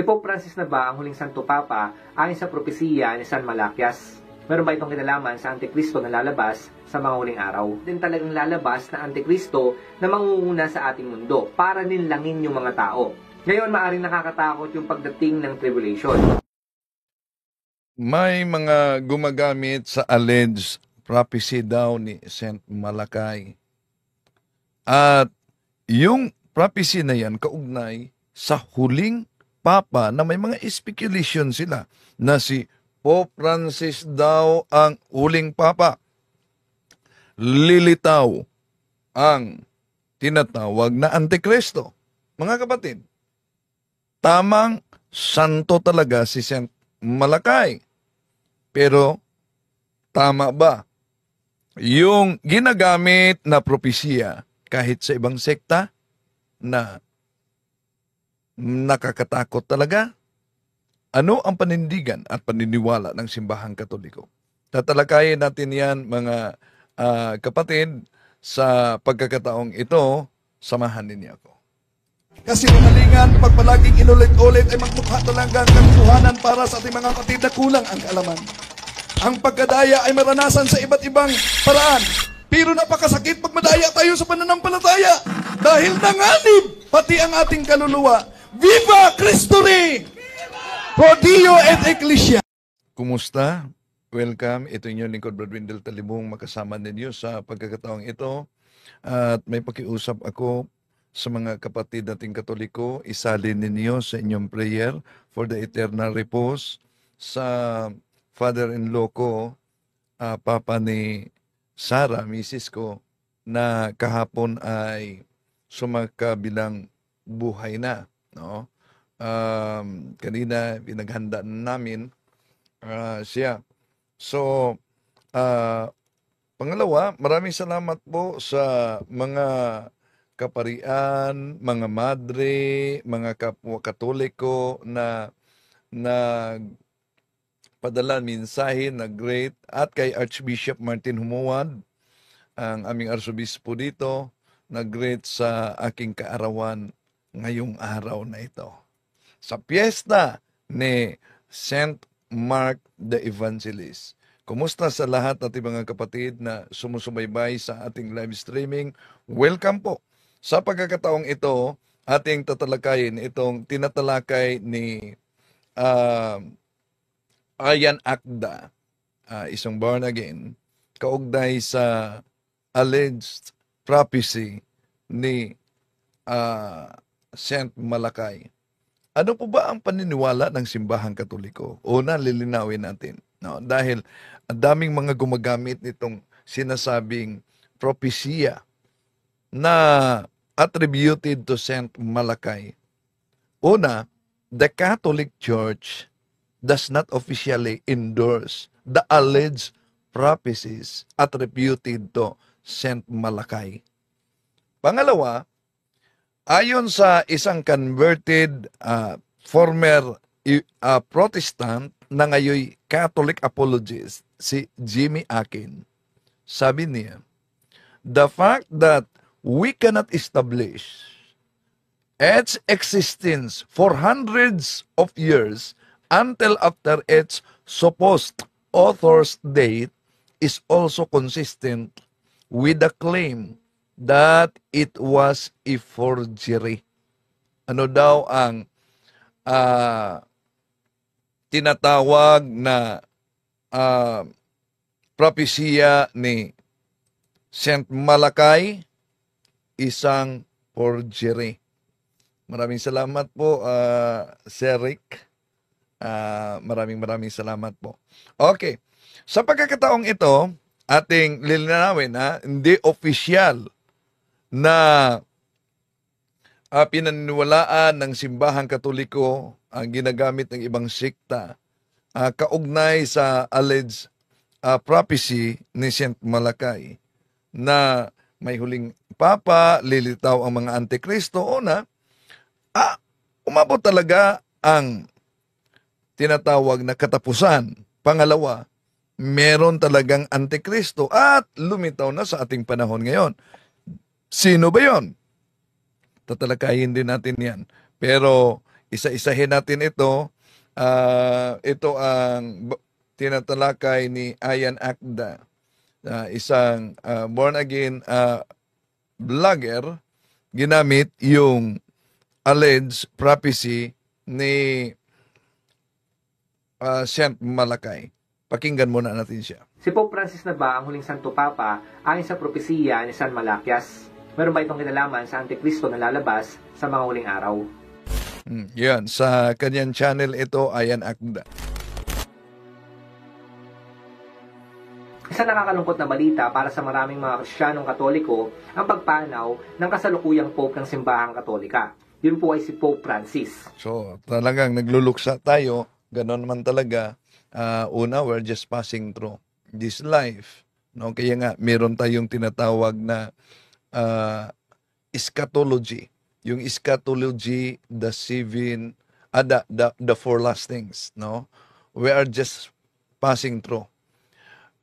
Si Pope Francis na ba ang huling Santo Papa ayon sa propesiya ni San Malakias? Meron ba itong kinalaman sa Antikristo na lalabas sa mga huling araw? Din talagang lalabas na Antikristo na mangunguna sa ating mundo para ninlangin yung mga tao. Ngayon, maaaring nakakatakot yung pagdating ng tribulation. May mga gumagamit sa alleged prophecy daw ni Saint Malakay. At yung prophecy na yan kaugnay sa huling Papa na may mga speculation sila na si Pope Francis daw ang huling Papa. Lilitaw ang tinatawag na Antikristo. Mga kapatid, tamang santo talaga si Saint Malakay. Pero tama ba yung ginagamit na propesya kahit sa ibang sekta na nakakatakot talaga? Ano ang panindigan at paniniwala ng simbahang Katoliko? Tatalakayin natin yan, mga kapatid, sa pagkakataong ito. Samahan ninyo ako. Kasi kamalingan, pag palaging inulit-ulit ay magmukha talaga ang katotohanan para sa ating mga kapatid na kulang ang kaalaman. Ang pagkadaya ay maranasan sa iba't ibang paraan. Pero napakasakit pag madaya tayo sa pananampalataya. Dahil nanganib pati ang ating kaluluwa. Viva Cristo Rey! Pro Dio et Ecclesia. Kumusta? Welcome. Ito yung lingkod, Brad Wendell Talibong, makasama ninyo sa pagkakataong ito. At may pakiusap ako sa mga kapatid nating Katoliko. Isalin ninyo sa inyong prayer for the eternal repose sa father-in-law ko, papa ni Sarah, misis ko, na kahapon ay sumakabilang buhay na. No? Kanina pinaghanda namin siya. So, pangalawa, maraming salamat po sa mga kaparian, mga madre, mga kapwa Katoliko na padala mensahe na great, at kay Archbishop Martin Humuad, ang aming arsobispo dito, na great sa aking kaarawan ngayong araw na ito. Sa piyesta ni Saint Mark the Evangelist. Kumusta sa lahat ating mga kapatid na sumusubaybay sa ating live streaming? Welcome po. Sa pagkakataong ito, ating tatalakayin itong tinatalakay ni Ayan Akda, isang born again, kaugnay sa alleged prophecy ni Saint Malakay. Ano po ba ang paniniwala ng simbahang Katoliko? Una, lilinawin natin. No? Dahil ang daming mga gumagamit nitong sinasabing propesya na attributed to Saint Malakay. Una, the Catholic Church does not officially endorse the alleged prophecies attributed to Saint Malakay. Pangalawa, ayon sa isang converted former Protestant na ngayon Catholic apologist, si Jimmy Akin, sabi niya, the fact that we cannot establish its existence for hundreds of years until after its supposed author's date is also consistent with the claim that it was a forgery. Ano daw ang tinatawag na propesya ni Saint Malakay? Isang forgery. Maraming salamat po, Sir Rick. Maraming salamat po. Okay. Sa pagkakataong ito, ating lilinawin na hindi opisyal na pinaniniwalaan ng simbahang Katoliko ang ginagamit ng ibang sekta kaugnay sa alleged prophecy ni Saint Malakay na may huling Papa, lilitaw ang mga Antikristo. Una, umabot talaga ang tinatawag na katapusan. Pangalawa, meron talagang Antikristo at lumitaw na sa ating panahon ngayon. Sino ba yon? Tatalakayin din natin yan. Pero isa-isahin natin ito. Ito ang tinatalakay ni Ayan Akda, isang born-again vlogger, ginamit yung alleged prophecy ni Saint Malakay. Pakinggan muna natin siya. Si Pope Francis na ba ang huling Santo Papa ayon sa propesiya ni San Malaquias? Meron ba itong kinalaman sa Antikristo na lalabas sa mga huling araw? Yan, sa kanyang channel ito, Ayan Akda. Isang nakakalungkot na balita para sa maraming mga Kristiyanong Katoliko ang pagpanaw ng kasalukuyang Pope ng Simbahang Katolika. Yun po ay si Pope Francis. So, talagang nagluluksa tayo. Ganon man talaga. Una, we're just passing through this life. No? Kaya nga, meron tayong tinatawag na eschatology. Yung eschatology, the four last things. No? We are just passing through.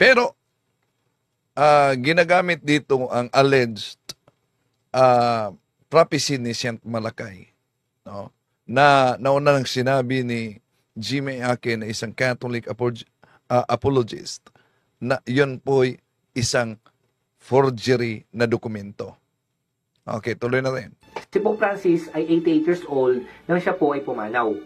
Pero, ginagamit dito ang alleged prophecy ni Saint Malakay. No? Na nauna nang sinabi ni Jimmy Akin na isang Catholic apologist na yun po'y isang forgery na dokumento. Okay, tuloy na rin. Si Pope Francis ay 88 years old nang siya po ay pumanaw.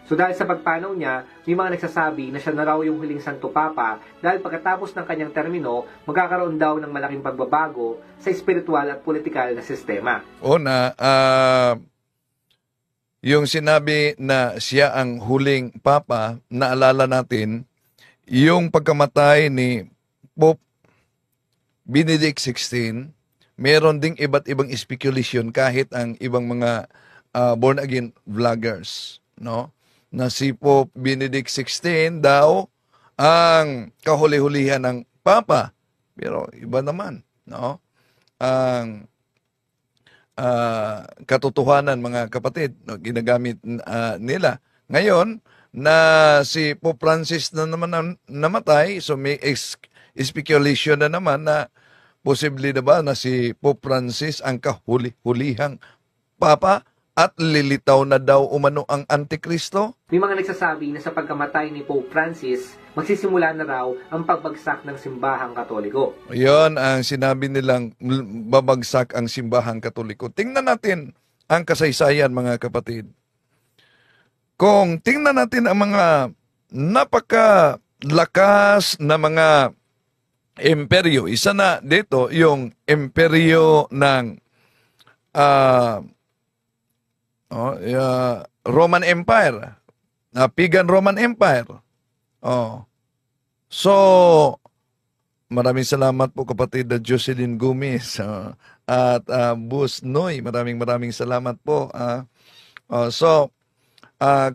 So dahil sa pagpanaw niya, may mga nagsasabi na siya na raw yung huling Santo Papa dahil pagkatapos ng kanyang termino, magkakaroon daw ng malaking pagbabago sa espiritual at politikal na sistema. Una, yung sinabi na siya ang huling Papa, naalala natin, yung pagkamatay ni Pope Benedict XVI, meron ding iba't ibang speculation kahit ang ibang mga born-again vloggers, no? Na si Pope Benedict XVI daw ang kahuli-hulihan ng Papa. Pero iba naman, no? Ang katotohanan, mga kapatid, no, ginagamit nila. Ngayon, na si Pope Francis na naman namatay, so may speculation na naman na posible na ba na si Pope Francis ang kahuli-hulihang Papa at lilitaw na daw umano ang Antikristo? May mga nagsasabi na sa pagkamatay ni Pope Francis, magsisimula na raw ang pagbagsak ng simbahang Katoliko. Yon ang sinabi nilang babagsak ang simbahang Katoliko. Tingnan natin ang kasaysayan, mga kapatid. Kung tingnan natin ang mga napakalakas na mga imperyo, isa na dito yung imperyo ng Roman Empire, Pagan Roman Empire. So, maraming salamat po kapatid na Jocelyn Gomez at Bus Noy. Maraming salamat po.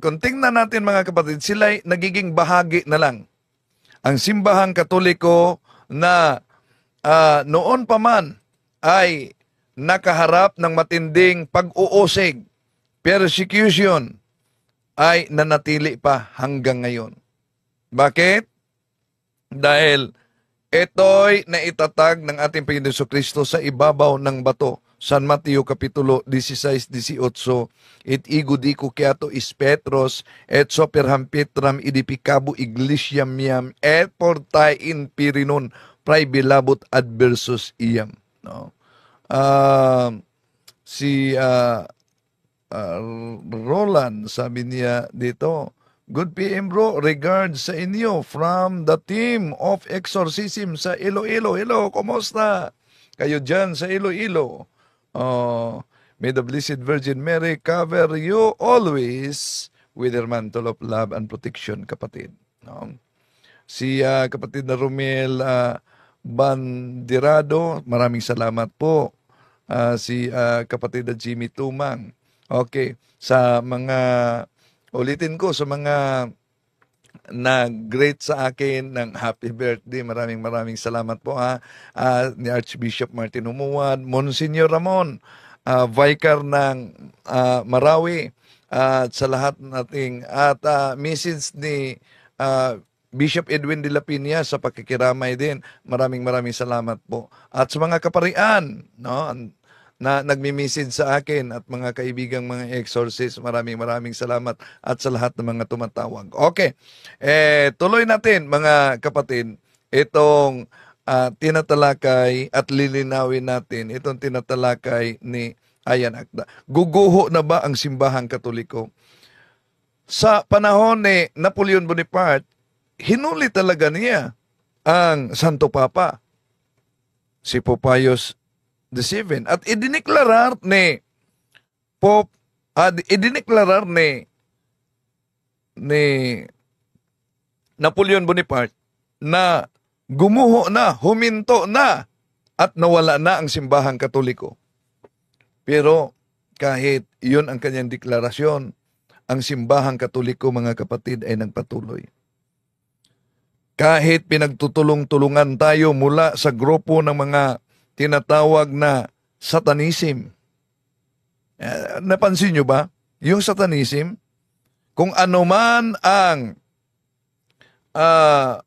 Kung tingnan natin, mga kapatid, sila'y nagiging bahagi na lang. Ang simbahang Katoliko na noon pa man ay nakaharap ng matinding pag-uusig, persecution, ay nanatili pa hanggang ngayon. Bakit? Dahil ito'y naitatag ng ating Panginoon Jesucristo sa ibabaw ng bato. San Mateo Kapitulo 16-18, et igo di kukiato is Petros, et soperham Petram idipicabo iglesiam miam, et portai in pirinon, prae bilabot adversus iam. No? Roland, sabi niya dito, good PM bro, regards sa inyo from the team of exorcism sa Iloilo. Hello, kumusta? Kayo dyan sa Iloilo. May the Blessed Virgin Mary cover you always with her mantle of love and protection, kapatid. No? Si kapatid na Romel Bandirado, maraming salamat po. Si kapatid na Jimmy Tumang. Okay, sa mga, ulitin ko, sa mga nag-greet sa akin ng happy birthday, maraming salamat po ni Archbishop Martin Humuad, Monsignor Ramon, Vicar ng Marawi, at sa lahat nating, at message ni Bishop Edwin de la Piña sa pakikiramay din. Maraming salamat po. At sa mga kaparian, no, na nagmi-message sa akin at mga kaibigang mga exorcist. Maraming salamat at sa lahat ng mga tumatawag. Okay, tuloy natin mga kapatid itong tinatalakay at lilinawin natin itong tinatalakay ni Ayan Akda. Guguho na ba ang simbahang Katoliko? Sa panahon ni Napoleon Bonaparte, hinuli talaga niya ang Santo Papa, si Pope Pius VII. At idineklarar ni Napoleon Bonaparte na gumuho na, huminto na, at nawala na ang simbahang Katoliko. Pero kahit yun ang kanyang deklarasyon, ang simbahang Katoliko, mga kapatid, ay nagpatuloy. Kahit pinagtutulong-tulungan tayo mula sa grupo ng mga tinatawag na Satanism. Napansin nyo ba? Yung Satanism, kung ano man ang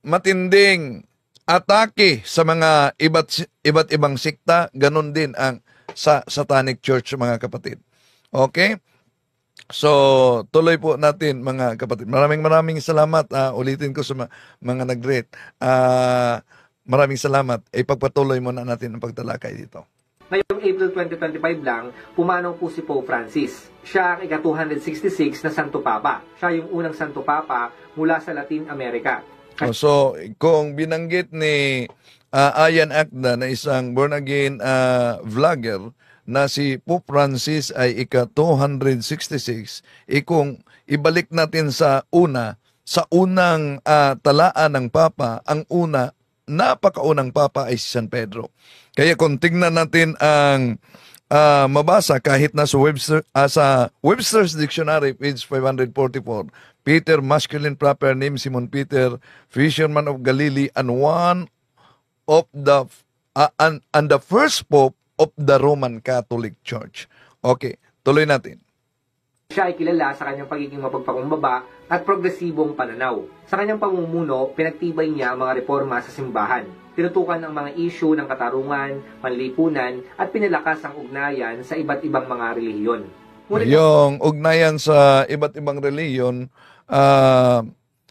matinding atake sa mga iba't ibang sikta, ganun din ang sa Satanic Church, mga kapatid. Okay? So, tuloy po natin, mga kapatid. Maraming salamat. Ulitin ko sa mga nag-rate. Maraming salamat. Ipagpatuloy muna natin ang pagtalakay dito. Ngayong April 2025 lang, pumanong po si Pope Francis. Siya ang ika-266 na Santo Papa. Siya yung unang Santo Papa mula sa Latin America. So, kung binanggit ni Ayan Akda na isang born-again vlogger na si Pope Francis ay ika-266, kung ibalik natin sa unang talaan ng Papa, ang napakaunang Papa ay si San Pedro. Kaya kung tingnan natin ang mabasa kahit na sa Webster's Dictionary, page 544, Peter, masculine proper name, Simon Peter, fisherman of Galilee, and one of the and the first Pope of the Roman Catholic Church. Okay, tuloy natin. Siya ay kilala sa kanyang pagiging mapagpakumbaba at progresibong pananaw. Sa kanyang pamumuno, pinagtibay niya ang mga reforma sa simbahan. Tinutukan ang mga isyu ng katarungan, panlipunan, at pinalakas ang ugnayan sa iba't ibang mga relihiyon. Yung ugnayan sa iba't ibang relihiyon,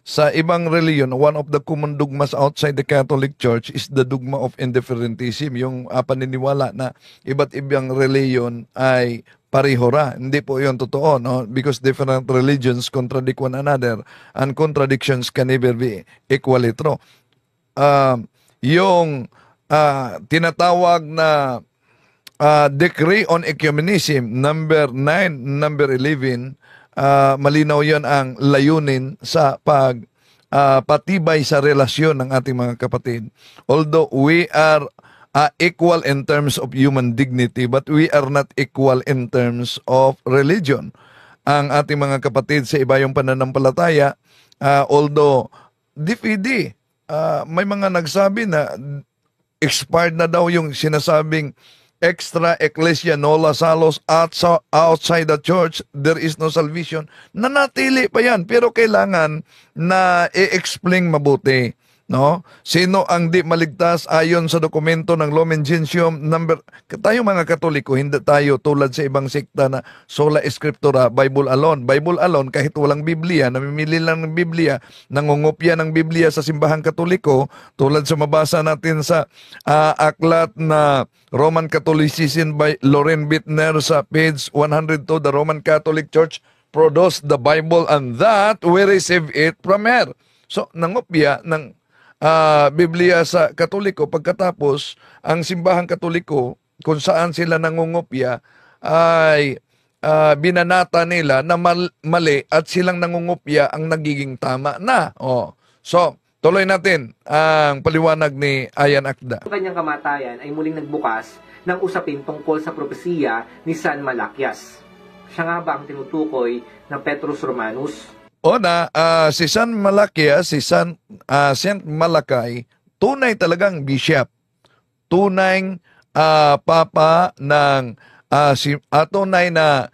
sa ibang reliyon, one of the common dogmas outside the Catholic Church is the dogma of indifferentism. Yung paniniwala na iba't ibang reliyon ay parihora. Hindi po yun totoo, no? Because different religions contradict one another and contradictions can never be equally true. Yung tinatawag na Decree on Ecumenism, number 9, number 11, malinaw yon ang layunin sa patibay sa relasyon ng ating mga kapatid. Although we are equal in terms of human dignity, but we are not equal in terms of religion. Ang ating mga kapatid sa iba yung pananampalataya, although DPD, may mga nagsabi na expired na daw yung sinasabing extra ecclesia nolla salos outside the church, there is no salvation. Nanatili pa yan, pero kailangan na i-explain mabuti. No? Sino ang di maligtas ayon sa dokumento ng Lumen Gentium number? Tayo mga Katoliko, hindi tayo tulad sa ibang sekta na sola scriptura, Bible alone. Bible alone, kahit walang Biblia, namimili lang ng Biblia, nangungopya ng Biblia sa simbahang Katoliko, tulad sa mabasa natin sa aklat na Roman Catholicism by Loren Bittner sa page 102, the Roman Catholic Church produced the Bible and that we receive it from her. So, nangopya ng Biblia sa Katoliko, pagkatapos ang simbahang Katoliko kung saan sila nangungopya ay binanata nila na mali at silang nangungopya ang nagiging tama na. So, tuloy natin ang paliwanag ni Ayan Akda. Ang kanyang kamatayan ay muling nagbukas ng usapin tungkol sa propesiya ni San Malaquias. Siya nga ba ang tinutukoy ng Petrus Romanus? Si San Malaquias, si Saint Malacay, tunay talagang bishop. Tunay papa ng tunay na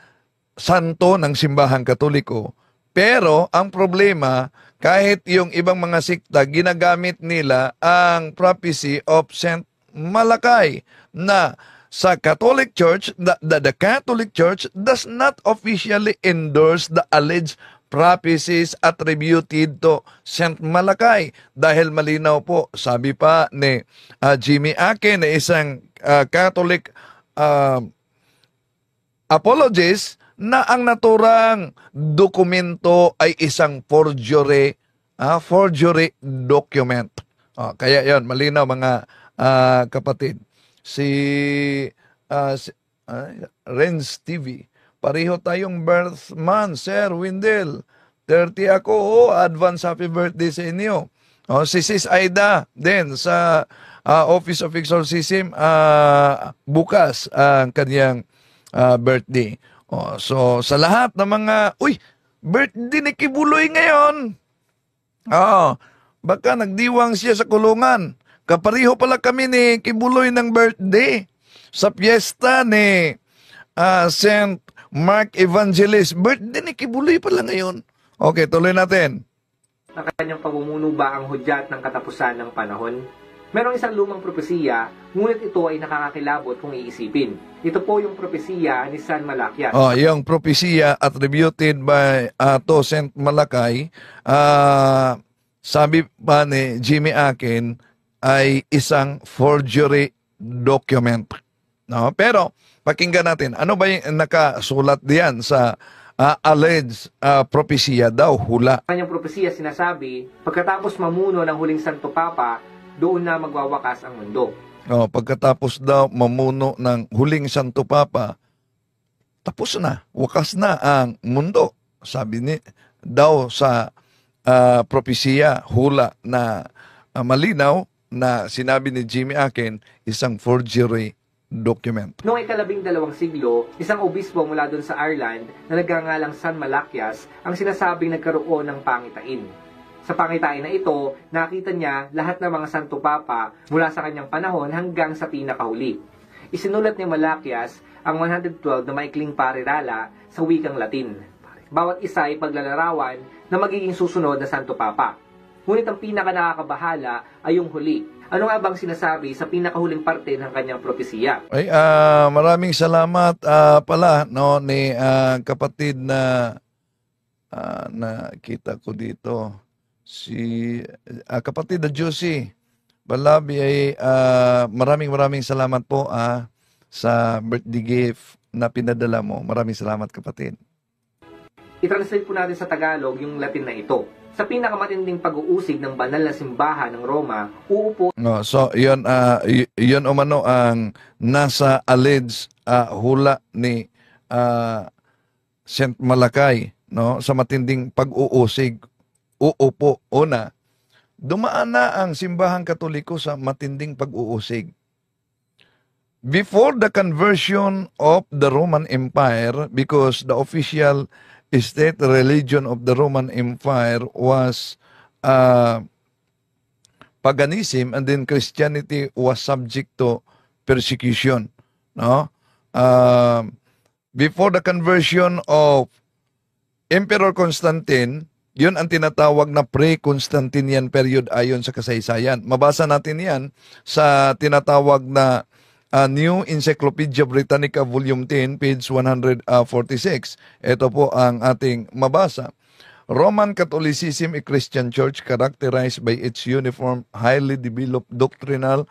santo ng simbahang Katoliko. Pero ang problema, kahit yung ibang mga sikta, ginagamit nila ang prophecy of Saint Malacay na sa Catholic Church, the Catholic Church does not officially endorse the alleged prophecies attributed to Saint Malachy. Dahil malinaw po, sabi pa ni Jimmy Akin na isang Catholic apologist, na ang naturang dokumento ay isang forgery document. Kaya yon, malinaw mga kapatid. Si Renz TV, pareho tayong birth month, Sir Windel. 30 ako, advance happy birthday sa inyo. Si Sis Aida din sa Office of Exorcism, bukas ang kanyang birthday. So, sa lahat ng mga, birthday ni Kibuloy ngayon. Baka nagdiwang siya sa kulungan. Kapariho pala kami ni Kibuloy ng birthday. Sa piyesta ni Saint Mark Evangelist. Birthday ni Kibuloy pala ngayon. Okay, tuloy natin. Ang kanyang pamumuno ba ang hudyat ng katapusan ng panahon? Merong isang lumang propesiya, ngunit ito ay nakakakilabot kung iisipin. Ito po yung propesiya ni San Malakias. Yung propesiya attributed by to Saint Malachy, sabi pa ni Jimmy Akin, ay isang forgery document. No? Pero, pakinggan natin, ano ba yung nakasulat diyan sa alleged propesiya daw, hula? Kanyang propesiya sinasabi, pagkatapos mamuno ng huling Santo Papa, doon na magwawakas ang mundo. Pagkatapos daw mamuno ng huling Santo Papa, tapos na, wakas na ang mundo. Sabi ni daw sa propesiya, hula na malinaw na sinabi ni Jimmy Akin, isang forgery document. Noong ika-12 siglo, isang obispo mula doon sa Ireland na nagngangalang San Malakias ang sinasabing nagkaroon ng pangitain. Sa pangitain na ito, nakita niya lahat ng mga Santo Papa mula sa kanyang panahon hanggang sa pinakahuli. Isinulat ni Malakias ang 112 na maikling parirala sa wikang Latin. Bawat isa ay paglalarawan na magiging susunod na Santo Papa. Ngunit ang pinaka-nakakabahala ay yung huli. Ano nga bang sinasabi sa pinakahuling parte ng kanyang propesiya? Maraming salamat pala ni kapatid na nakita ko dito. Si kapatid na Josie Balabi ay maraming salamat po sa birthday gift na pinadala mo. Maraming salamat, kapatid. I-translate po natin sa Tagalog yung Latin na ito. Sa pinakamatinding pag-uusig ng banal na simbahan ng Roma, uupo... So, yun umano ang nasa alleged hula ni Saint Malachy, no? Sa matinding pag-uusig. Uupo, una, dumaan na ang simbahang Katoliko sa matinding pag-uusig. Before the conversion of the Roman Empire, because the official state religion of the Roman Empire was paganism, and then Christianity was subject to persecution. No? Before the conversion of Emperor Constantine, yun ang tinatawag na pre-Constantinian period ayon sa kasaysayan. Mabasa natin yan sa tinatawag na New Encyclopedia Britannica Volume 10, page 146. Ito po ang ating mabasa. Roman Catholicism, a Christian church characterized by its uniform, highly developed doctrinal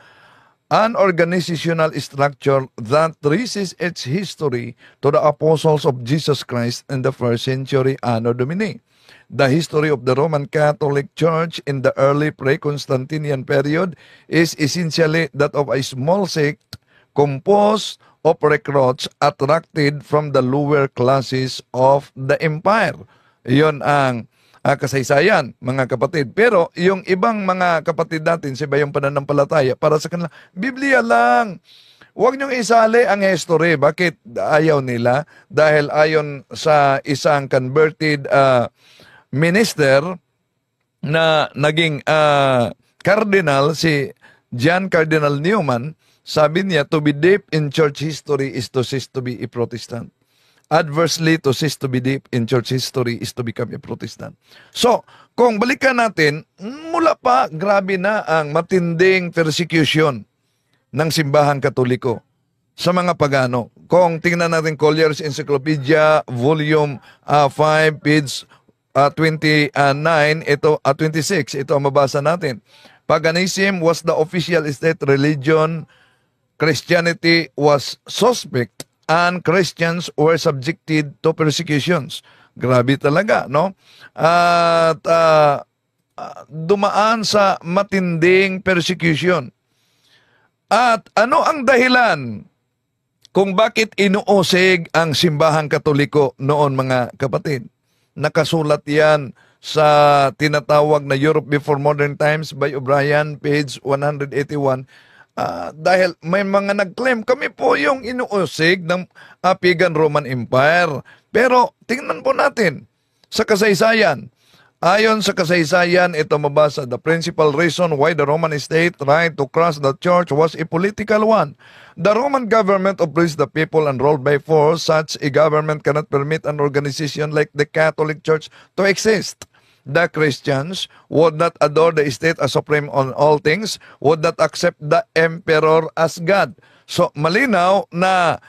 and organizational structure that traces its history to the apostles of Jesus Christ in the 1st century Anno Domini. The history of the Roman Catholic Church in the early pre-Constantinian period is essentially that of a small sect composed of recruits attracted from the lower classes of the empire. Iyon ang kasaysayan, mga kapatid. Pero yung ibang mga kapatid natin, sa iba yung pananampalataya, para sa kanila, Biblia lang. Huwag niyong isali ang history. Bakit ayaw nila? Dahil ayon sa isang converted minister na naging cardinal, si John Cardinal Newman, sabi niya, to be deep in church history is to cease to be a Protestant. Adversely, to cease to be deep in church history is to become a Protestant. So, kung balikan natin, mula pa, grabe na ang matinding persecution ng simbahang Katoliko. sa mga pagano. Kung tingnan natin Collier's Encyclopedia, Volume 5, page 29, ito 26, ito ang mabasa natin. Paganism was the official state religion. Christianity was suspect and Christians were subjected to persecutions. Grabe talaga, no? At dumaan sa matinding persecution. At ano ang dahilan kung bakit inuusig ang simbahang Katoliko noon, mga kapatid? Nakasulat yan sa tinatawag na Europe Before Modern Times by O'Brien, page 181. Dahil may mga nag-claim, kami po yung inuusig ng Pagan Roman Empire. Pero tingnan po natin sa kasaysayan. Ayon sa kasaysayan, ito mabasa, the principal reason why the Roman state tried to crush the church was a political one. The Roman government oppressed the people and ruled by force. Such a government cannot permit an organization like the Catholic Church to exist. The Christians would not adore the state as supreme on all things, would not accept the emperor as God. So, malinaw na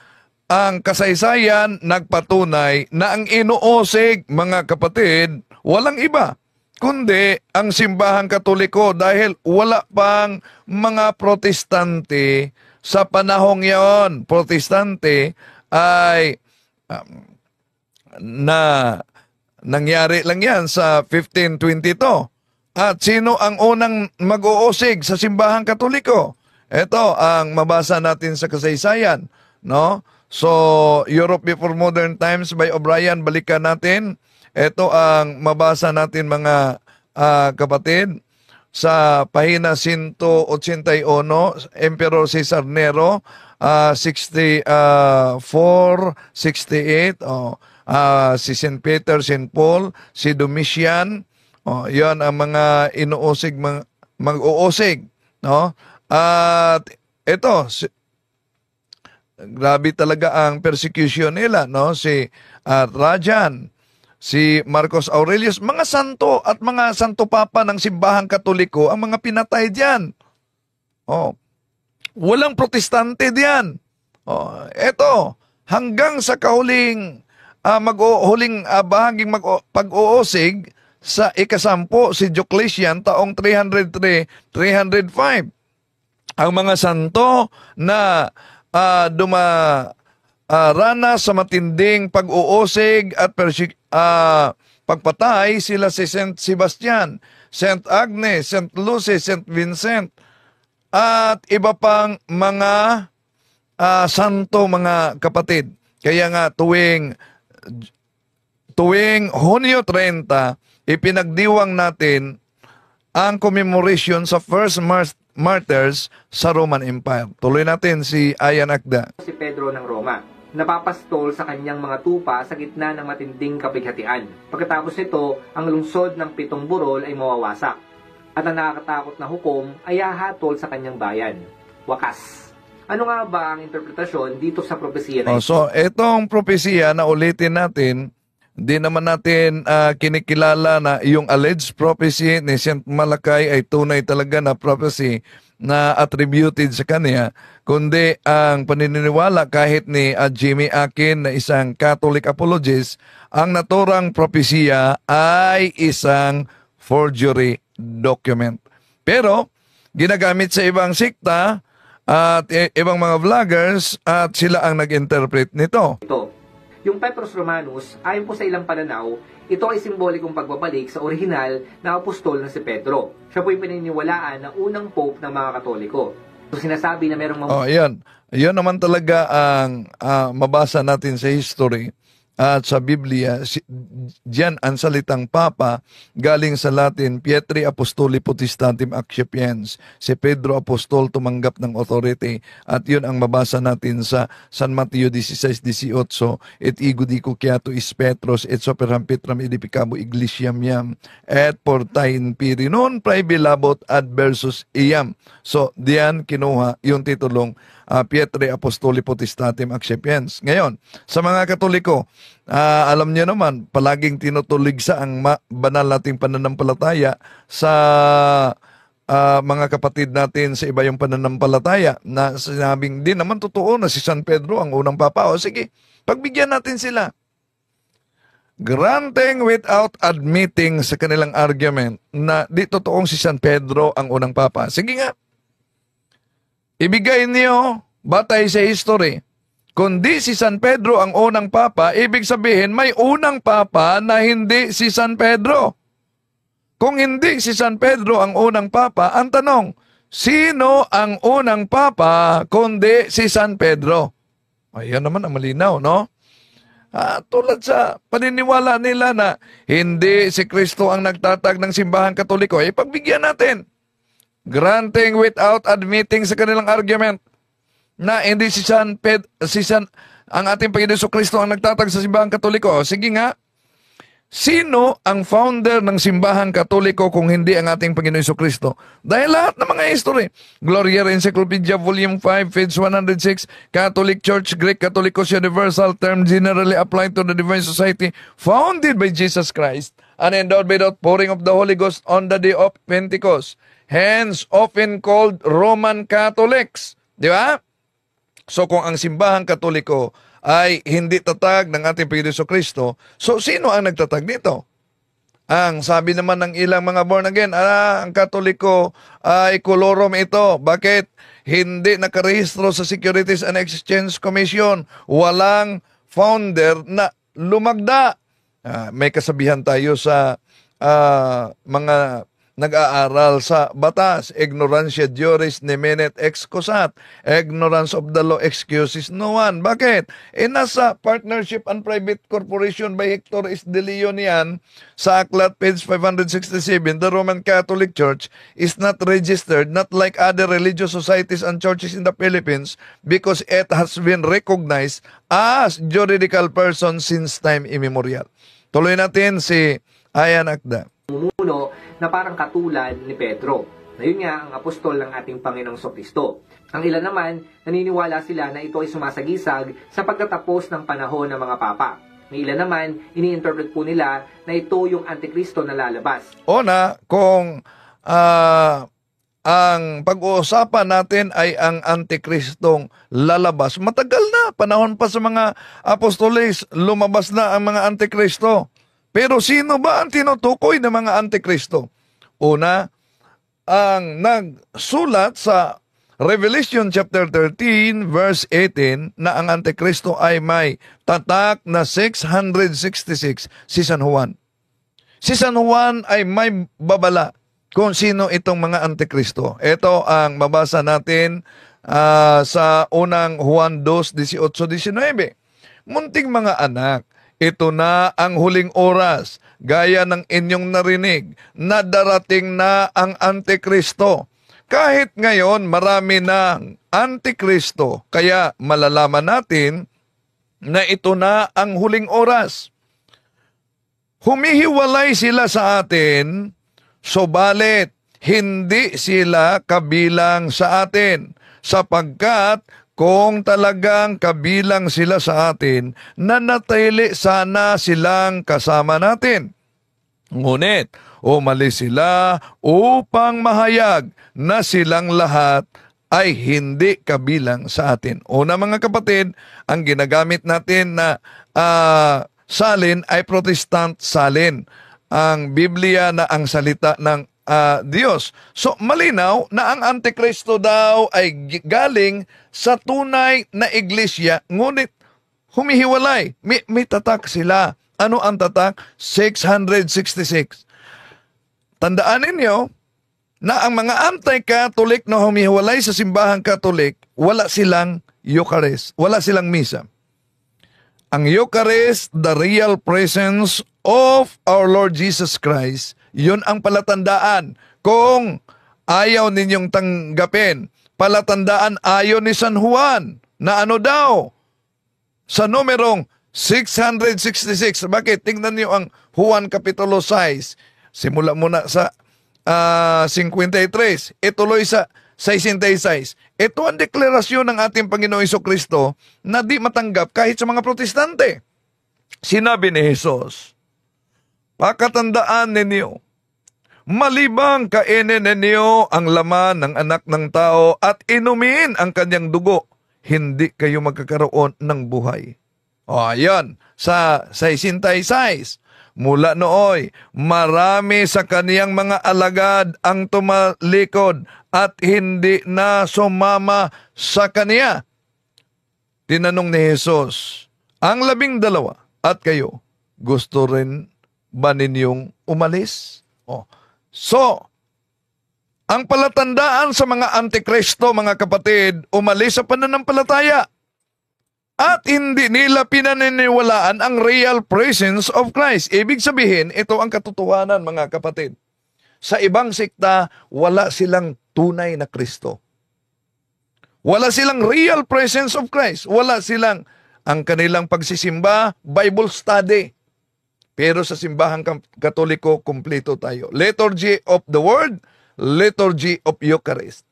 ang kasaysayan nagpatunay na ang inuusig, mga kapatid, walang iba kundi ang simbahang Katoliko, dahil wala pang mga protestante sa panahong yon. Protestante ay nangyari lang yan sa 1522. At sino ang unang mag-uusig sa simbahang Katoliko? Ito ang mabasa natin sa kasaysayan, no? So, Europe Before Modern Times by O'Brien, balikan natin. Ito ang mabasa natin, mga kapatid, sa pahina 181, Emperor Cesar Nero, 64, 68, si St. Peter, St. Paul, si Domitian, yan ang mga inuusig, mag-uusig, no? At ito, grabe talaga ang persecution nila, no? Si Trajan, si Marcos Aurelius, mga santo at mga santo papa ng simbahang Katoliko ang mga pinatay diyan. Walang protestante diyan. Eto, hanggang sa kahuling bahaging pag-uusig sa ikasampu si Diocletian taong 303-305. Ang mga santo na ranas sa matinding pag-uusig at pagpatay, sila si Saint Sebastian, Saint Agnes, Saint Lucy, Saint Vincent, at iba pang mga santo, mga kapatid. Kaya nga tuwing Hunyo 30, ipinagdiwang natin ang commemoration sa first martyrs sa Roman Empire. Tuloy natin si Ayan Akda. Si Pedro ng Roma, napapastol sa kanyang mga tupa sa gitna ng matinding kapighatian. Pagkatapos nito, ang lungsod ng 7 burol ay mawawasak. At ang nakakatakot na hukom ay hahatol sa kanyang bayan. Wakas. Ano nga ba ang interpretasyon dito sa propesiya na ito? So, itong propesiya na ulitin natin, di naman natin kinikilala na yung alleged prophecy ni St. Malachy ay tunay talaga na prophecy na attributed sa kanya, kundi ang paniniwala kahit ni Jimmy Akin na isang Catholic apologist, ang naturang propesiya ay isang forgery document. Pero, ginagamit sa ibang sikta at ibang mga vloggers at sila ang nag-interpret nito. Yung Petrus Romanus, ayon po sa ilang pananaw, ito ay simbolikong pagbabalik sa orihinal na apostol na si Pedro. Siya po yung pininiwalaan ng unang pope ng mga Katoliko. So sinasabi na merong yan. Yan naman talaga ang mabasa natin sa history at sa Biblia. Diyan ang salitang Papa galing sa Latin, Pietri Apostoli Potestatem Accipiens. Si Pedro Apostol tumanggap ng authority, at yun ang mabasa natin sa San Mateo 16:18. Et ego dico quiato is Petros et soperam Petram edificabo iglesiam iam et portain piri non praebilabot adversus iam. So diyan kinuha yung titulong Pietri Apostoli Potestatem Accipiens. Ngayon, sa mga Katoliko, alam niyo naman, palaging tinutulig sa ang banal nating pananampalataya sa mga kapatid natin sa iba yung pananampalataya na sinabing din naman totoo na si San Pedro ang unang papa. O sige, pagbigyan natin sila. Granting without admitting sa kanilang argument na di totoong si San Pedro ang unang papa. Sige nga, ibigay niyo batay sa history. Kundi si San Pedro ang unang papa, ibig sabihin may unang papa na hindi si San Pedro. Kung hindi si San Pedro ang unang papa, ang tanong, sino ang unang papa kundi si San Pedro? Ayan naman ang malinaw, no? Tulad sa paniniwala nila na hindi si Kristo ang nagtatag ng simbahan katoliko, pagbigyan natin. Granting without admitting sa kanilang argument na hindi ang ating Panginoon Jesucristo ang nagtatag sa simbahan katoliko. Sige nga, sino ang founder ng simbahan katoliko kung hindi ang ating Panginoon Jesucristo? Dahil lahat ng mga history. Gloria Encyclopedia Volume 5, page 106, Catholic Church, Greek Catholicos Universal, term generally applied to the Divine Society, founded by Jesus Christ, and endowed by the outpouring of the Holy Ghost on the day of Pentecost. Hence, often called Roman Catholics. Di ba? So, kung ang simbahan katoliko ay hindi tatag ng ating Panginoon Jesucristo, so sino ang nagtatag nito? Ang sabi naman ng ilang mga born again, ang katoliko ay kolorom ito. Bakit? Hindi nakarehistro sa Securities and Exchange Commission. Walang founder na lumagda. May kasabihan tayo sa mga nag-aaral sa batas, ignorancia juris niminet excusat, ignorance of the law excuses no one. Bakit? Nasa Partnership and Private Corporation by Hector S. De Leon yan, sa aklat, page 567, the Roman Catholic Church is not registered, not like other religious societies and churches in the Philippines, because it has been recognized as juridical person since time immemorial. Tuloy natin si Ayan Akda. Mumuno na parang katulad ni Pedro, na yun nga ang apostol ng ating Panginoong Jesucristo. Ang ilan naman, naniniwala sila na ito ay sumasagisag sa pagtatapos ng panahon ng mga papa. May ilan naman, ini-interpret po nila na ito yung Antikristo na lalabas. Una, kung ang pag-uusapan natin ay ang Antikristong lalabas, matagal na, panahon pa sa mga apostoles, lumabas na ang mga Antikristo. Pero sino ba ang tinutukoy ng mga Antikristo? Una, ang nagsulat sa Revelation chapter 13 verse 18 na ang Antikristo ay may tatak na 666, si San Juan. Si San Juan ay may babala kung sino itong mga Antikristo. Ito ang mabasa natin sa unang Juan 2:18-19. Munting mga anak, ito na ang huling oras, gaya ng inyong narinig, na darating na ang Antikristo. Kahit ngayon marami ng Antikristo, kaya malalaman natin na ito na ang huling oras. Humihiwalay sila sa atin, subalit hindi sila kabilang sa atin, sapagkat kung talagang kabilang sila sa atin, nanatili sana silang kasama natin. Ngunit, umalis sila upang mahayag na silang lahat ay hindi kabilang sa atin. Una mga kapatid, ang ginagamit natin na salin ay Protestant salin. Ang Biblia na ang salita ng Diyos. So, malinaw na ang Antikristo daw ay galing sa tunay na iglesia, ngunit humihiwalay. May tatak sila. Ano ang tatak? 666. Tandaan ninyo na ang mga anti-Catholic na humihiwalay sa simbahang Katolik, wala silang Eucharist, wala silang misa. Ang Eucharist, the real presence of our Lord Jesus Christ, yun ang palatandaan. Kung ayaw ninyong tanggapin, palatandaan ayaw ni San Juan na ano daw? Sa numerong 666. Bakit? Tingnan niyo ang Juan Kapitulo 6. Simula muna sa 53. Ituloy sa 66. Ito ang deklarasyon ng ating Panginoong Jesucristo na di matanggap kahit sa mga protestante. Sinabi ni Jesus, pakatandaan ninyo, malibang kainin ninyo ang laman ng anak ng tao at inumin ang kanyang dugo, hindi kayo magkakaroon ng buhay. O, ayan, sa 66. Mula nooy, marami sa kaniyang mga alagad ang tumalikod at hindi na sumama sa kaniya. Tinanong ni Jesus, ang 12 at kayo, gusto rin ba ninyong umalis? O, so, ang palatandaan sa mga antikristo, mga kapatid, umalis sa pananampalataya. At hindi nila pinaniniwalaan ang real presence of Christ. Ibig sabihin, ito ang katotohanan, mga kapatid. Sa ibang sekta, wala silang tunay na Kristo. Wala silang real presence of Christ. Wala silang ang kanilang pagsisimba, Bible study. Pero sa simbahang Katoliko, kumpleto tayo. Liturgy of the Word, Liturgy of Eucharist.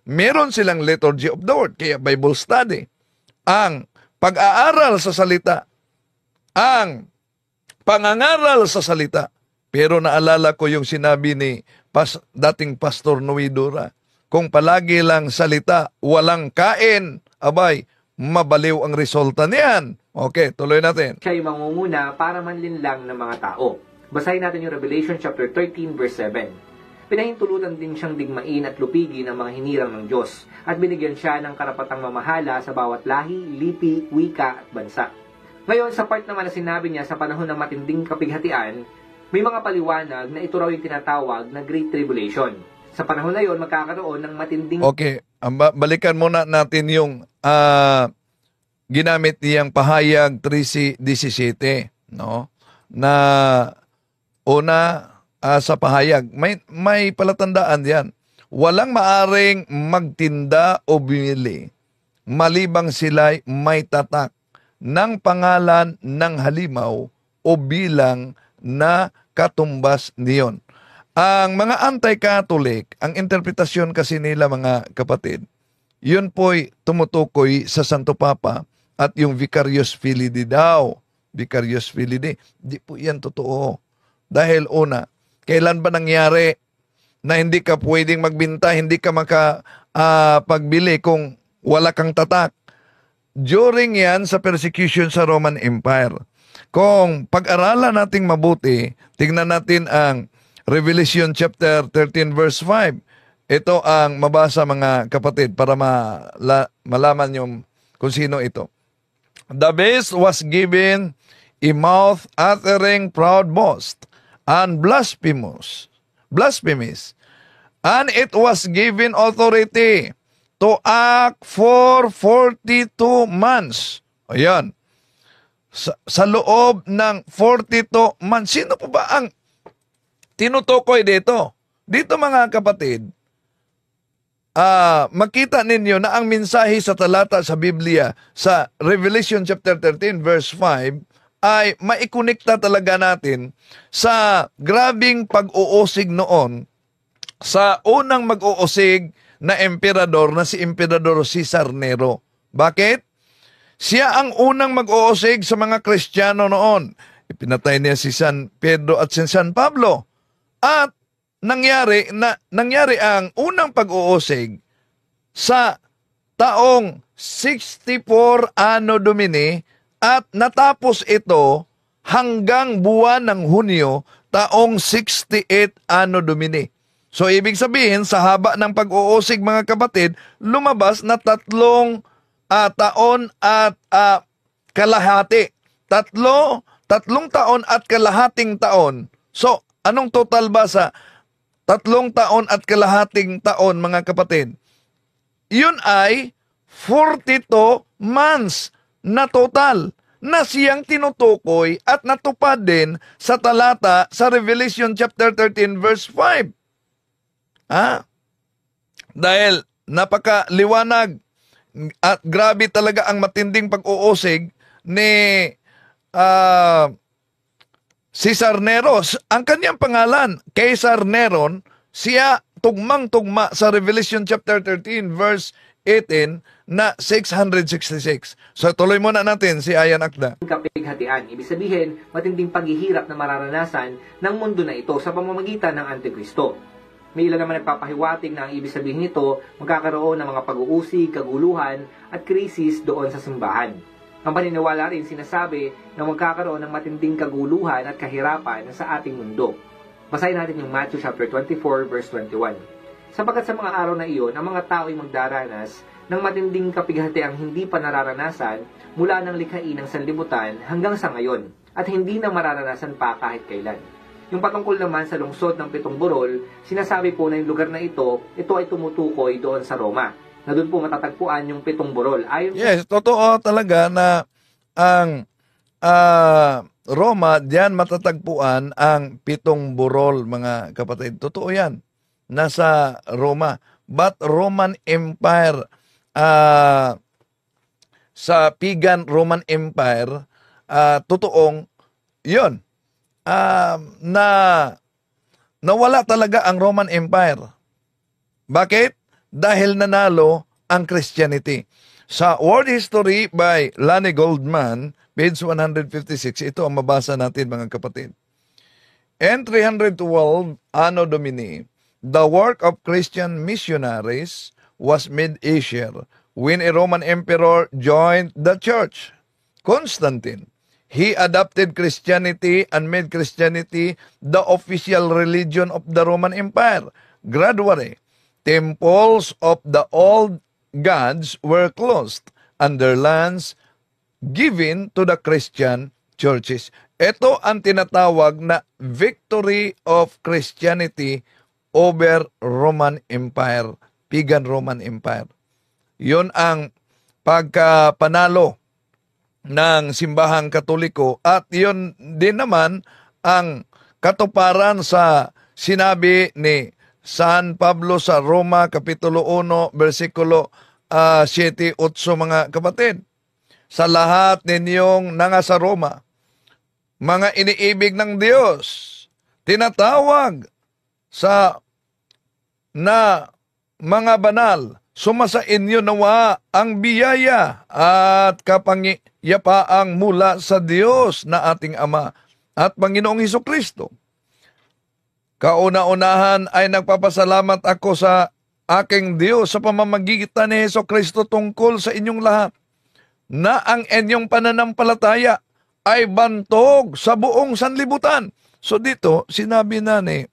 Meron silang Liturgy of the Word, kaya Bible study. Ang pag-aaral sa salita, ang pangangaral sa salita. Pero naalala ko yung sinabi ni dating Pastor Noe Dura, kung palagi lang salita, walang kain, abay, mabaliw ang resulta niyan. Okay, tuloy natin. Siya yung mangunguna para manlinlang ng mga tao. Basahin natin yung Revelation chapter 13 verse 7. Pinahintulutan din siyang digmain at lupigin ang mga hinirang ng Diyos at binigyan siya ng karapatang mamahala sa bawat lahi, lipi, wika at bansa. Ngayon, sa part naman na sinabi niya sa panahon ng matinding kapighatian, may mga paliwanag na ito raw yung tinatawag na Great Tribulation. Sa panahon na yon, magkakaroon ng matinding... Okay, balikan muna natin yung ginamit niyang pahayag 3:17, no? Na una... sa pahayag, may palatandaan diyan. Walang maaring magtinda o bumili, malibang sila'y may tatak ng pangalan ng halimaw o bilang na katumbas niyon. Ang mga anti-Catholic, ang interpretasyon kasi nila, mga kapatid, yun po'y tumutukoy sa Santo Papa at yung Vicarius Filii daw. Vicarius Filii, di po yan totoo. Dahil una, kailan ba nangyari na hindi ka pwedeng magbinta, hindi ka pagbili kung wala kang tatak? During yan sa persecution sa Roman Empire. Kung pag-aralan nating mabuti, tingnan natin ang Revelation chapter 13 verse 5. Ito ang mabasa, mga kapatid, para malaman nyo kung sino ito. The beast was given a mouth uttering proud boast and blasphemous, and it was given authority to act for 42 months. Ayan. Sa loob ng 42 months. Sino po ba ang tinutukoy dito? Dito, mga kapatid, makita ninyo na ang mensahe sa talata sa Biblia sa Revelation chapter 13 verse 5 ay maikonekta talaga natin sa grabing pag-uusig noon sa unang mag-uusig na emperador na si Emperador Cesar Nero. Bakit? Siya ang unang mag-uusig sa mga Kristiyano noon. Ipinatay niya si San Pedro at si San Pablo. At nangyari ang unang pag-uusig sa taong 64 Anno Domini at natapos ito hanggang buwan ng Hunyo taong 68 Anno Domini. So ibig sabihin, sa haba ng pag-uusig, mga kapatid, lumabas na 3 taon at kalahati. Tatlong taon at kalahating taon. So anong total ba sa 3 taon at kalahating taon, mga kapatid? Yun ay 42 months na total na siyang tinutukoy at natupad din sa talata sa Revelation chapter 13 verse 5. Dahil napakaliwanag at grabe talaga ang matinding pag-uusig ni Cesar Nero. Ang kanyang pangalan, Caesar Neron, siya tugmang-tugma sa Revelation chapter 13 verse 18 na 666. So tuloy muna natin si Ayan Akda. Kapighatian. Ibig sabihin, matinding paghihirap na mararanasan ng mundo na ito sa pamamagitan ng Antikristo. May ilan naman nagpapahiwatig na ang ibig sabihin nito, magkakaroon ng mga pag-uusig, kaguluhan, at krisis doon sa simbahan. Ang paniniwala rin sinasabi na magkakaroon ng matinding kaguluhan at kahirapan sa ating mundo. Basahin natin yung Matthew chapter 24 verse 21. Sapagkat sa mga araw na iyon, ang mga tao ay magdaranas ng matinding kapighatiang hindi pa nararanasan mula ng likhain ng sanlibutan hanggang sa ngayon, at hindi na mararanasan pa kahit kailan. Yung patungkol naman sa lungsod ng Pitong Burol, sinasabi po na yung lugar na ito ay tumutukoy doon sa Roma, na doon po matatagpuan yung Pitong Burol. Yes, totoo talaga na ang Roma, diyan matatagpuan ang Pitong Burol, mga kapatid. Totoo yan. Nasa Roma. But Roman Empire, sa Pagan Roman Empire, totoong yun. Na nawala talaga ang Roman Empire. Bakit? Dahil nanalo ang Christianity. Sa World History by Lonnie Goldman, page 156, ito ang mabasa natin mga kapatid. In 312 Anno Domini, the work of Christian missionaries was made easier when a Roman emperor joined the church. Constantine. He adopted Christianity and made Christianity the official religion of the Roman Empire. Gradually, temples of the old gods were closed and their lands given to the Christian churches. Ito ang tinatawag na victory of Christianity over Roman Empire, Pagan Roman Empire. Yun ang pagkapanalo ng simbahang Katoliko, at yun din naman ang katuparan sa sinabi ni San Pablo sa Roma Kapitulo 1 versikulo 7-8, mga kapatid. Sa lahat ninyong nanga sa Roma, mga iniibig ng Diyos, tinatawag sa na mga banal, sumasa inyo nawa ang biyaya at kapangyarihan mula sa Diyos na ating Ama at Panginoong Hesukristo. Kauna-unahan ay nagpapasalamat ako sa aking Diyos sa pamamagitan ni Hesukristo tungkol sa inyong lahat, na ang inyong pananampalataya ay bantog sa buong sanlibutan. So dito, sinabi na ni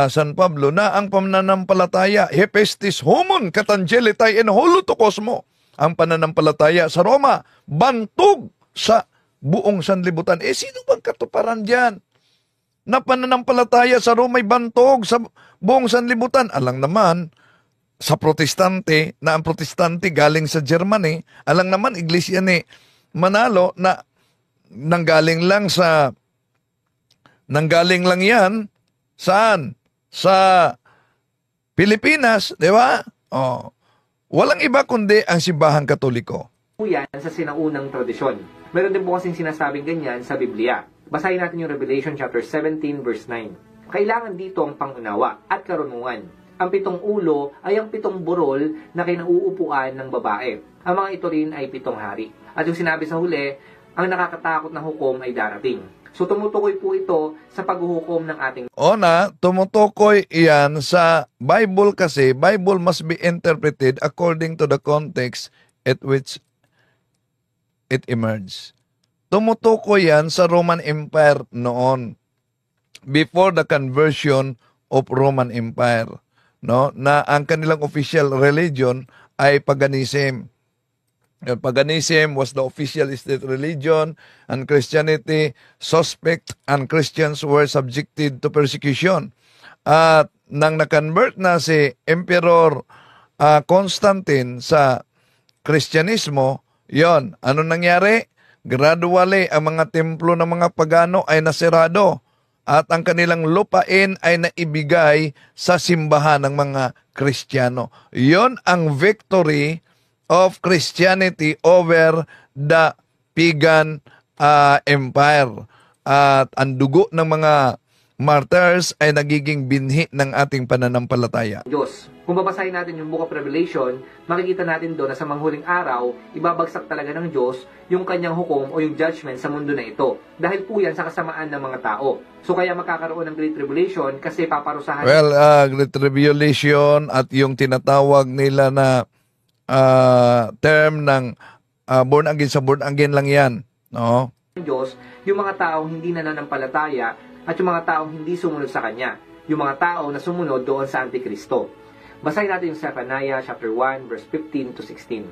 San Pablo na ang pananampalataya, hepestis homon katangelitay en holuto kosmo, ang pananampalataya sa Roma, bantog sa buong sanlibutan. Sino bang katuparan dyan? Na pananampalataya sa Roma ay bantog sa buong sanlibutan. Alang naman, sa protestante, na ang protestante galing sa Germany, alang naman iglesia ni Manalo na nanggaling lang yan saan? Sa Pilipinas, di ba? Oh. Walang iba kundi ang simbahang Katoliko. Yan sa sinaunang tradisyon. Meron din po kasing sinasabing ganyan sa Biblia. Basahin natin yung Revelation chapter 17 verse 9. Kailangan dito ang pangunawa at karunungan. Ang 7 ulo ay ang 7 burol na kinauupuan ng babae. Ang mga ito rin ay 7 hari. At yung sinabi sa huli, ang nakakatakot na hukom ay darating. So tumutukoy po ito sa paghuhukom ng ating... Tumutukoy iyan sa Bible kasi Bible must be interpreted according to the context at which it emerged. Tumutukoy yan sa Roman Empire noon, before the conversion of Roman Empire, no? Na ang kanilang official religion ay paganism. Paganism was the official state religion, and Christianity suspect, and Christians were subjected to persecution. At nang na-convert na si Emperor Constantine sa Kristyanismo, yon, ano nangyari? Gradually, ang mga templo ng mga pagano ay nasirado at ang kanilang lupain ay naibigay sa simbahan ng mga Kristiyano. Yon ang victory of Christianity over the pagan empire. At ang dugo ng mga martyrs ay nagiging binhi ng ating pananampalataya. Diyos. Kung babasahin natin yung Book of Revelation, makikita natin doon na sa manghuling araw, ibabagsak talaga ng Diyos yung kanyang hukom o yung judgment sa mundo na ito. Dahil po yan sa kasamaan ng mga tao. So kaya magkakaroon ng Great Tribulation kasi paparusahan... Well, Great Tribulation at yung tinatawag nila na term ng born again, sa born again lang yan. No? Diyos, yung mga taong hindi nananampalataya at yung mga taong hindi sumunod sa Kanya. Yung mga tao na sumunod doon sa Antikristo. Basahin natin yung Zephaniah chapter 1 verse 15 to 16.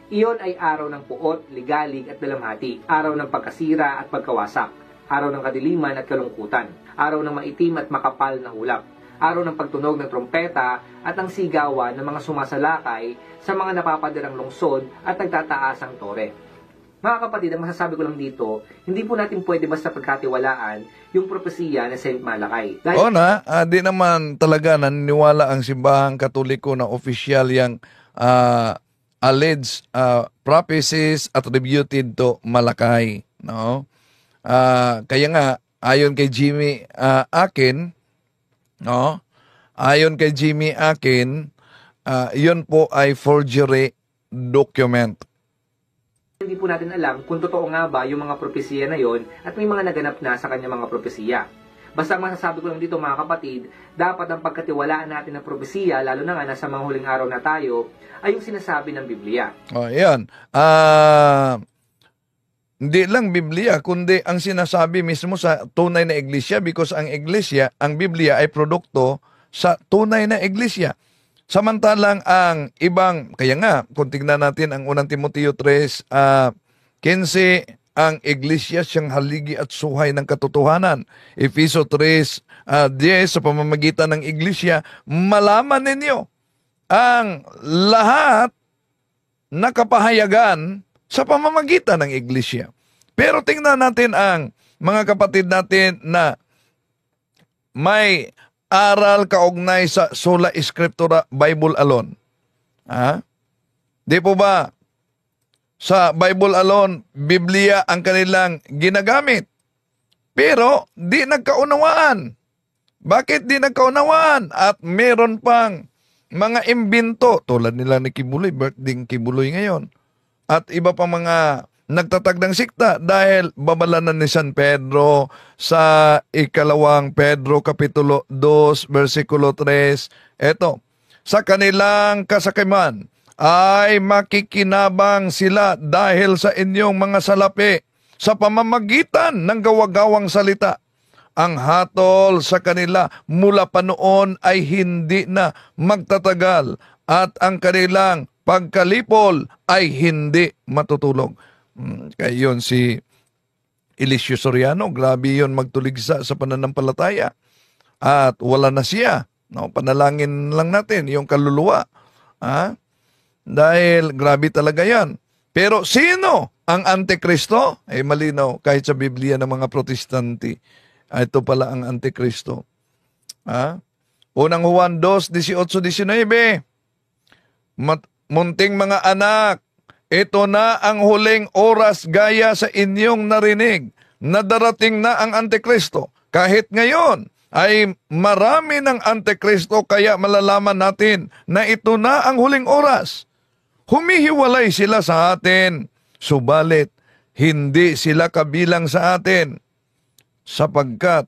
Iyon ay araw ng puot, ligalig at dalamhati, araw ng pagkasira at pagkawasak, araw ng kadiliman at kalungkutan, araw ng maitim at makapal na hulap, araw ng pagtunog ng trompeta at ang sigawan ng mga sumasalakay sa mga napapadirang lungsod at nagtataasang tore. Mga kapatid, ang masasabi ko lang dito, hindi po natin pwede basta pagkatiwalaan yung propesiya ng Saint Malakay. O na, di naman talaga naniniwala ang simbahang Katoliko na official yung alleged prophecies attributed to Malakay. No? Kaya nga, ayon kay Jimmy Akin, no? Ayon kay Jimmy Akin, yun po ay forgery document. Hindi po natin alam kung totoo nga ba yung mga propesiya na yon at may mga naganap na sa kanya mga propesiya. Basta masasabi ko lang dito mga kapatid, dapat ang pagkatiwalaan natin ng propesiya, lalo na nga nasa mga huling araw na tayo, ay yung sinasabi ng Biblia. O, yan. Hindi lang Biblia, kundi ang sinasabi mismo sa tunay na iglesia because ang iglesia, ang Biblia ay produkto sa tunay na iglesia. Samantalang ang ibang, kaya nga, kung tignan natin ang 1 Timoteo 3, 15, ang iglesia siyang haligi at suhay ng katotohanan. Efeso 3, 10, sa pamamagitan ng iglesia, malaman ninyo ang lahat na kapahayagan sa pamamagitan ng iglesia. Pero tingnan natin ang mga kapatid natin na may aral kaugnay sa sola scriptura, Bible alone. Di po ba sa Bible alone, Biblia ang kanilang ginagamit? Pero di nagkaunawaan. Bakit di nagkaunawaan? At meron pang mga imbento tulad nila ni Kibuloy, birthday Kibuloy ngayon. At iba pang mga nagtatag ng sikta dahil babalanan ni San Pedro sa ikalawang Pedro kapitulo 2 versikulo 3. Eto, sa kanilang kasakiman ay makikinabang sila dahil sa inyong mga salapi sa pamamagitan ng gawagawang salita. Ang hatol sa kanila mula pa noon ay hindi na magtatagal at ang kanilang pagkalipol ay hindi matutulog. Kaya yun si Eliseo Soriano, grabe yun magtuligsa sa pananampalataya. At wala na siya. No, panalangin lang natin yung kaluluwa. Dahil grabe talaga yan. Pero sino ang Antikristo? Ay malinaw kahit sa Biblia ng mga Protestante. Ito pala ang Antikristo. Unang Juan 2:18-19. Munting mga anak, ito na ang huling oras gaya sa inyong narinig na darating na ang Antikristo. Kahit ngayon ay marami ng Antikristo kaya malalaman natin na ito na ang huling oras. Humihiwalay sila sa atin, subalit hindi sila kabilang sa atin. Sapagkat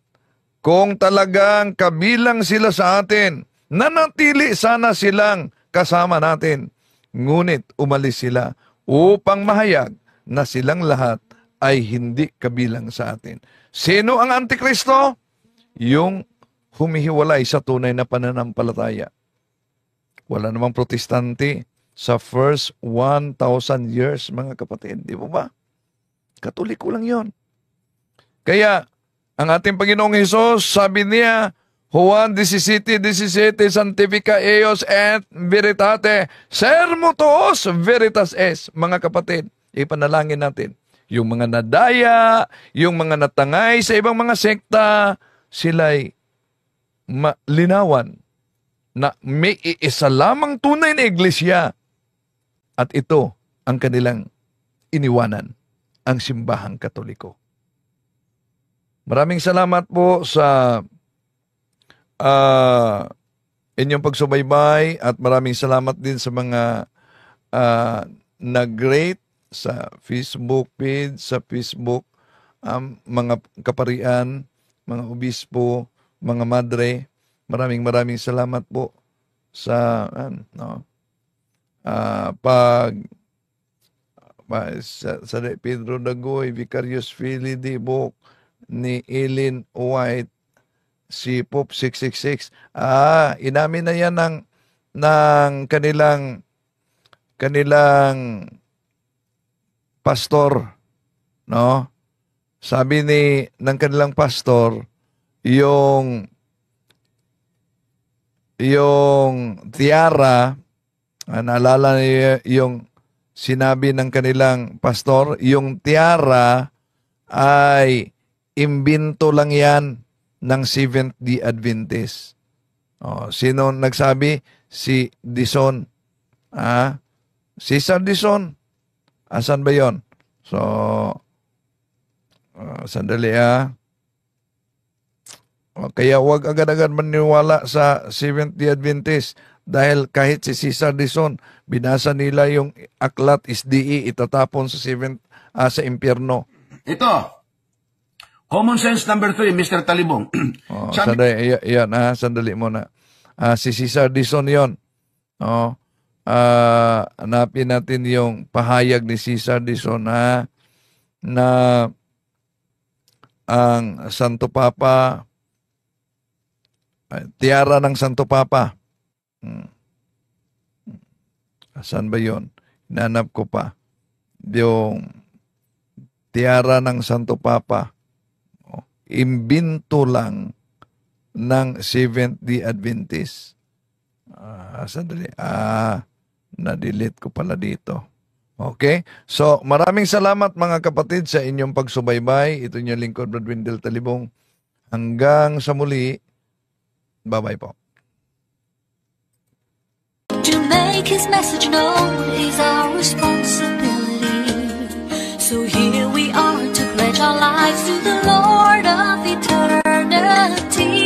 kung talagang kabilang sila sa atin, nanatili sana silang kasama natin. Ngunit umalis sila upang mahayag na silang lahat ay hindi kabilang sa atin. Sino ang Antikristo? Yung humihiwalay sa tunay na pananampalataya. Wala namang Protestante sa first 1,000 years, mga kapatid. Di ba ba? Katoliko lang yon. Kaya, ang ating Panginoong Hesus, sabi niya, Juan 17:17, Sanctifica eos et veritate, sermo tuos veritas es. Mga kapatid, ipanalangin natin. Yung mga nadaya, yung mga natangay sa ibang mga sekta, sila'y malinawan na may iisa lamang tunay na iglesia at ito ang kanilang iniwanan, ang simbahang Katoliko. Maraming salamat po sa inyong pagsubaybay at maraming salamat din sa mga nag-rate sa Facebook page, sa Facebook, mga kaparian, mga obispo, mga madre. Maraming salamat po sa sa Pedro Dagoy, Vicarious Philly Dibok, ni Eileen White, si Pope 666. Inamin na yan ng kanilang pastor, no? Sabi ng kanilang pastor, yung tiara, naalala niyo yung sinabi ng kanilang pastor, yung tiara ay imbento lang yan ng Seventh-day Adventist. Sino nagsabi? Si Dison. Cesar Dison. Asan ba yon? So, sandali kaya wag agad-agad maniwala sa Seventh-day Adventist dahil kahit si Cesar Dison, binasa nila yung aklat SDE, itatapon sa impyerno. Ito, common sense number 3, Mr. Talibong. Sandali, yan, sandali muna. Si Cesar Dison yon. Hanapin natin yung pahayag ni Cesar Dison na ang Santo Papa, tiara ng Santo Papa. Saan ba yun? Hinanap ko pa. Yung tiara ng Santo Papa. Imbento lang ng Seventh-day Adventist. Sandali. Na-delete ko pala dito. Okay? So, maraming salamat mga kapatid sa inyong pagsubaybay. Ito yung lingkod, Brad Wendell Talibong. Hanggang sa muli. Bye-bye po. To make His message known is our responsibility. So here we are to pledge our lives to the Lord of eternity.